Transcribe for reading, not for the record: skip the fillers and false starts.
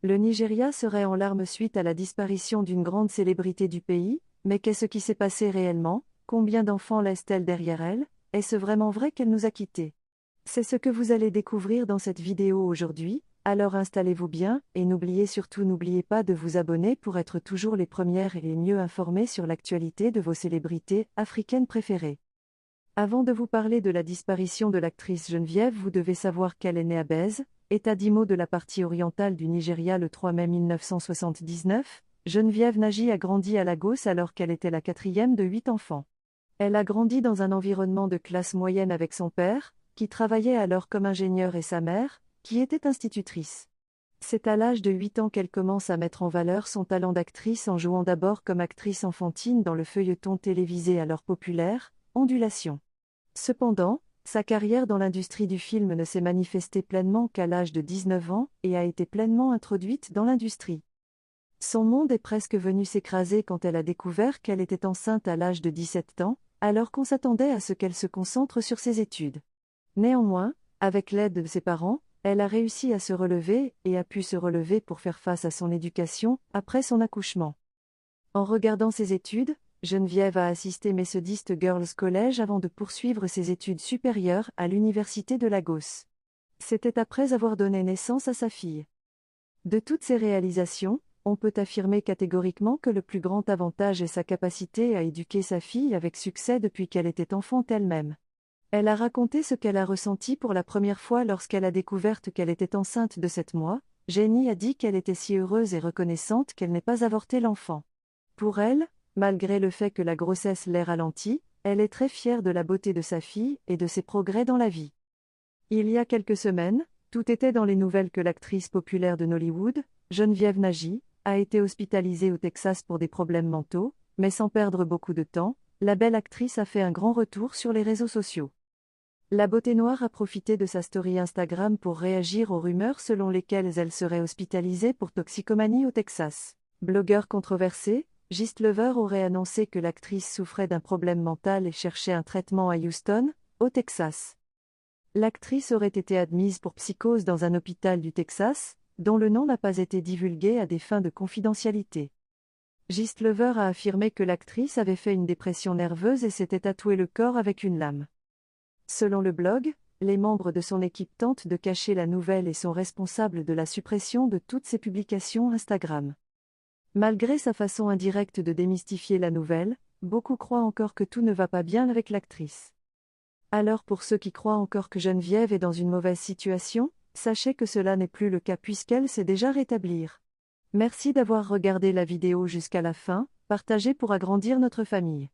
Le Nigeria serait en larmes suite à la disparition d'une grande célébrité du pays, mais qu'est-ce qui s'est passé réellement? Combien d'enfants laisse-t-elle derrière elle? Est-ce vraiment vrai qu'elle nous a quittés? C'est ce que vous allez découvrir dans cette vidéo aujourd'hui, alors installez-vous bien, et n'oubliez pas de vous abonner pour être toujours les premières et les mieux informées sur l'actualité de vos célébrités africaines préférées. Avant de vous parler de la disparition de l'actrice Geneviève, vous devez savoir qu'elle est née à Beze, État d'Imo de la partie orientale du Nigeria le 3 mai 1979. Geneviève Naji a grandi à Lagos alors qu'elle était la quatrième de 8 enfants. Elle a grandi dans un environnement de classe moyenne avec son père, qui travaillait alors comme ingénieur, et sa mère, qui était institutrice. C'est à l'âge de 8 ans qu'elle commence à mettre en valeur son talent d'actrice en jouant d'abord comme actrice enfantine dans le feuilleton télévisé alors populaire, Ondulation. Cependant, sa carrière dans l'industrie du film ne s'est manifestée pleinement qu'à l'âge de 19 ans et a été pleinement introduite dans l'industrie. Son monde est presque venu s'écraser quand elle a découvert qu'elle était enceinte à l'âge de 17 ans, alors qu'on s'attendait à ce qu'elle se concentre sur ses études. Néanmoins, avec l'aide de ses parents, elle a réussi à se relever et a pu se relever pour faire face à son éducation après son accouchement. En regardant ses études, Geneviève a assisté Methodist Girls College avant de poursuivre ses études supérieures à l'université de Lagos. C'était après avoir donné naissance à sa fille. De toutes ces réalisations, on peut affirmer catégoriquement que le plus grand avantage est sa capacité à éduquer sa fille avec succès depuis qu'elle était enfant elle-même. Elle a raconté ce qu'elle a ressenti pour la première fois lorsqu'elle a découvert qu'elle était enceinte de 7 mois. Jenny a dit qu'elle était si heureuse et reconnaissante qu'elle n'ait pas avorté l'enfant. Pour elle, malgré le fait que la grossesse l'ait ralentie, elle est très fière de la beauté de sa fille et de ses progrès dans la vie. Il y a quelques semaines, tout était dans les nouvelles que l'actrice populaire de Nollywood, Geneviève Naji, a été hospitalisée au Texas pour des problèmes mentaux, mais sans perdre beaucoup de temps, la belle actrice a fait un grand retour sur les réseaux sociaux. La beauté noire a profité de sa story Instagram pour réagir aux rumeurs selon lesquelles elle serait hospitalisée pour toxicomanie au Texas. Blogueur controversé, Gistlover aurait annoncé que l'actrice souffrait d'un problème mental et cherchait un traitement à Houston, au Texas. L'actrice aurait été admise pour psychose dans un hôpital du Texas, dont le nom n'a pas été divulgué à des fins de confidentialité. Gistlover a affirmé que l'actrice avait fait une dépression nerveuse et s'était tatoué le corps avec une lame. Selon le blog, les membres de son équipe tentent de cacher la nouvelle et sont responsables de la suppression de toutes ses publications Instagram. Malgré sa façon indirecte de démystifier la nouvelle, beaucoup croient encore que tout ne va pas bien avec l'actrice. Alors pour ceux qui croient encore que Geneviève est dans une mauvaise situation, sachez que cela n'est plus le cas puisqu'elle s'est déjà rétablir. Merci d'avoir regardé la vidéo jusqu'à la fin, partagez pour agrandir notre famille.